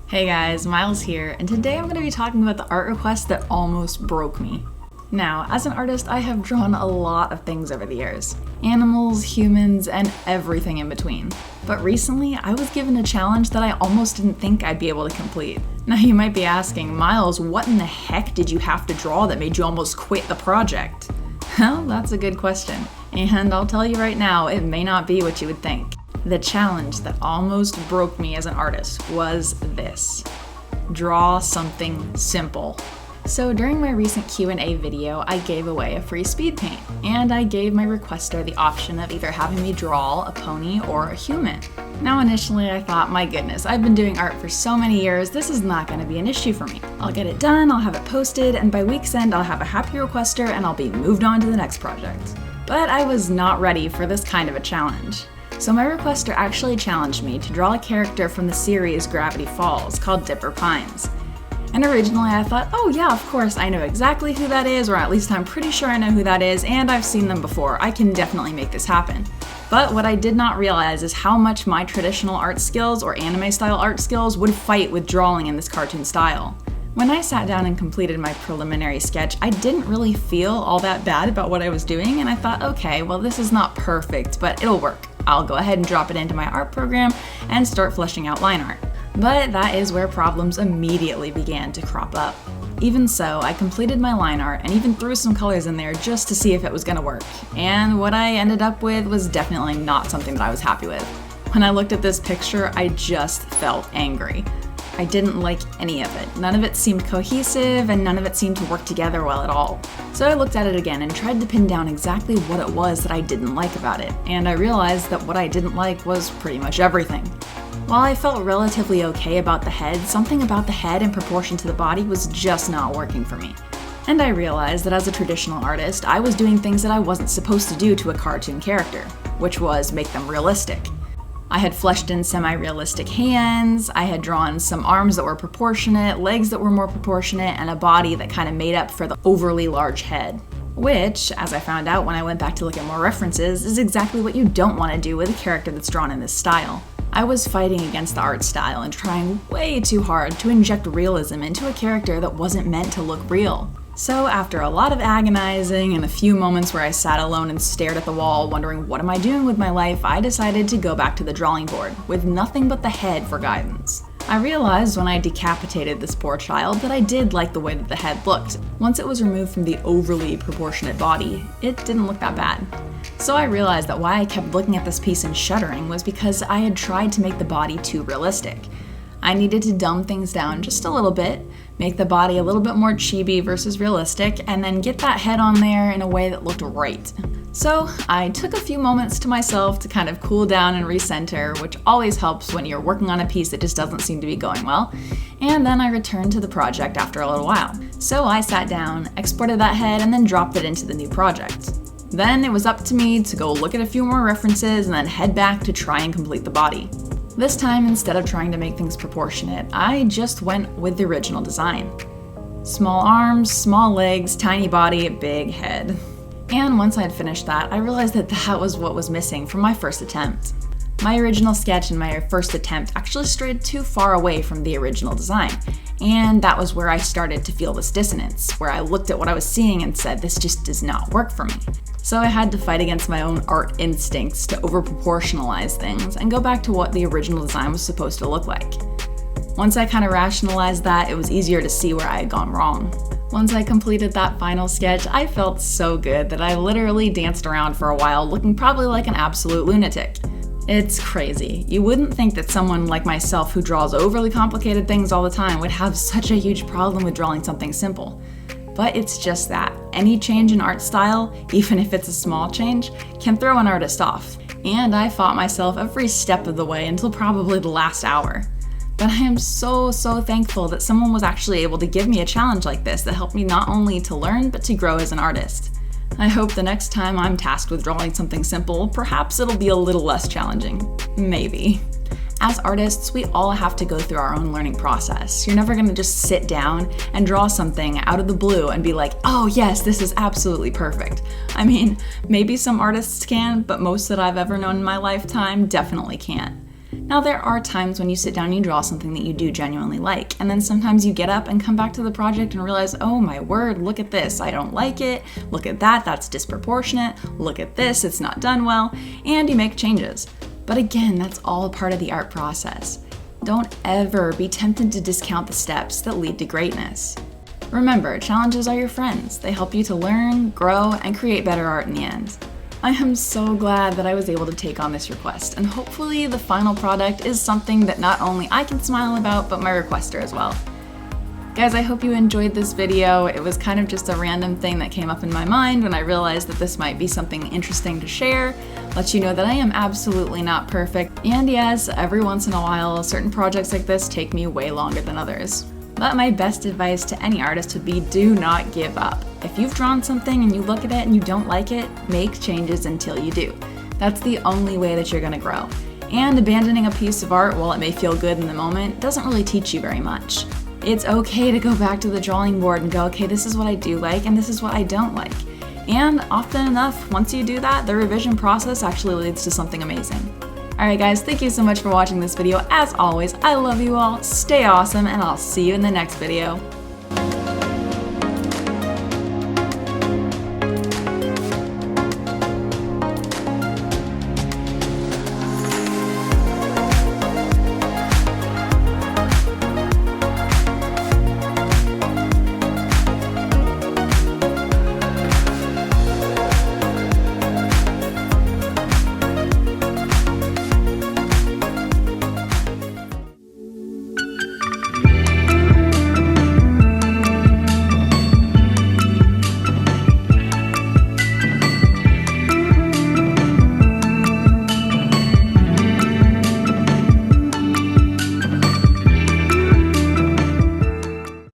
Hey guys, Miles here, and today I'm going to be talking about the art request that almost broke me. Now, as an artist, I have drawn a lot of things over the years. Animals, humans, and everything in between. But recently, I was given a challenge that I almost didn't think I'd be able to complete. Now you might be asking, Miles, what in the heck did you have to draw that made you almost quit the project? Well, that's a good question. And I'll tell you right now, it may not be what you would think. The challenge that almost broke me as an artist was this: draw something simple. So during my recent Q&A video, I gave away a free speed paint, and I gave my requester the option of either having me draw a pony or a human. Now initially I thought, my goodness, I've been doing art for so many years, this is not going to be an issue for me. I'll get it done, I'll have it posted, and by week's end I'll have a happy requester and I'll be moved on to the next project. But I was not ready for this kind of a challenge. So my requester actually challenged me to draw a character from the series Gravity Falls called Dipper Pines. And originally I thought, oh yeah, of course, I know exactly who that is, or at least I'm pretty sure I know who that is, and I've seen them before. I can definitely make this happen. But what I did not realize is how much my traditional art skills or anime style art skills would fight with drawing in this cartoon style. When I sat down and completed my preliminary sketch, I didn't really feel all that bad about what I was doing, and I thought, okay, well this is not perfect, but it'll work. I'll go ahead and drop it into my art program and start fleshing out line art. But that is where problems immediately began to crop up. Even so, I completed my line art and even threw some colors in there just to see if it was gonna work. And what I ended up with was definitely not something that I was happy with. When I looked at this picture, I just felt angry. I didn't like any of it. None of it seemed cohesive and none of it seemed to work together well at all. So I looked at it again and tried to pin down exactly what it was that I didn't like about it. And I realized that what I didn't like was pretty much everything. While I felt relatively okay about the head, something about the head in proportion to the body was just not working for me. And I realized that as a traditional artist, I was doing things that I wasn't supposed to do to a cartoon character, which was make them realistic. I had fleshed in semi-realistic hands, I had drawn some arms that were proportionate, legs that were more proportionate, and a body that kind of made up for the overly large head. Which, as I found out when I went back to look at more references, is exactly what you don't want to do with a character that's drawn in this style. I was fighting against the art style and trying way too hard to inject realism into a character that wasn't meant to look real. So after a lot of agonizing and a few moments where I sat alone and stared at the wall wondering what am I doing with my life, I decided to go back to the drawing board with nothing but the head for guidance. I realized when I decapitated this poor child that I did like the way that the head looked. Once it was removed from the overly proportionate body, it didn't look that bad. So I realized that why I kept looking at this piece and shuddering was because I had tried to make the body too realistic. I needed to dumb things down just a little bit, make the body a little bit more chibi versus realistic, and then get that head on there in a way that looked right. So I took a few moments to myself to kind of cool down and recenter, which always helps when you're working on a piece that just doesn't seem to be going well, and then I returned to the project after a little while. So I sat down, exported that head, and then dropped it into the new project. Then it was up to me to go look at a few more references and then head back to try and complete the body. This time, instead of trying to make things proportionate, I just went with the original design. Small arms, small legs, tiny body, big head. And once I had finished that, I realized that that was what was missing from my first attempt. My original sketch and my first attempt actually strayed too far away from the original design, and that was where I started to feel this dissonance, where I looked at what I was seeing and said, this just does not work for me. So I had to fight against my own art instincts to over-proportionalize things and go back to what the original design was supposed to look like. Once I kind of rationalized that, it was easier to see where I had gone wrong. Once I completed that final sketch, I felt so good that I literally danced around for a while looking probably like an absolute lunatic. It's crazy. You wouldn't think that someone like myself who draws overly complicated things all the time would have such a huge problem with drawing something simple. But it's just that. Any change in art style, even if it's a small change, can throw an artist off. And I fought myself every step of the way until probably the last hour. But I am so thankful that someone was actually able to give me a challenge like this that helped me not only to learn, but to grow as an artist. I hope the next time I'm tasked with drawing something simple, perhaps it'll be a little less challenging. Maybe. As artists, we all have to go through our own learning process. You're never gonna just sit down and draw something out of the blue and be like, oh yes, this is absolutely perfect. I mean, maybe some artists can, but most that I've ever known in my lifetime definitely can't. Now, there are times when you sit down and you draw something that you do genuinely like, and then sometimes you get up and come back to the project and realize, oh my word, look at this, I don't like it, look at that, that's disproportionate, look at this, it's not done well, and you make changes. But again, that's all part of the art process. Don't ever be tempted to discount the steps that lead to greatness. Remember, challenges are your friends. They help you to learn, grow, and create better art in the end. I am so glad that I was able to take on this request, and hopefully the final product is something that not only I can smile about, but my requester as well. Guys, I hope you enjoyed this video. It was kind of just a random thing that came up in my mind when I realized that this might be something interesting to share. Let you know that I am absolutely not perfect, and yes, every once in a while, certain projects like this take me way longer than others. But my best advice to any artist would be do not give up. If you've drawn something and you look at it and you don't like it, make changes until you do. That's the only way that you're gonna grow. And abandoning a piece of art, while it may feel good in the moment, doesn't really teach you very much. It's okay to go back to the drawing board and go, okay, this is what I do like and this is what I don't like. And often enough, once you do that, the revision process actually leads to something amazing. Alright guys, thank you so much for watching this video. As always, I love you all, stay awesome, and I'll see you in the next video.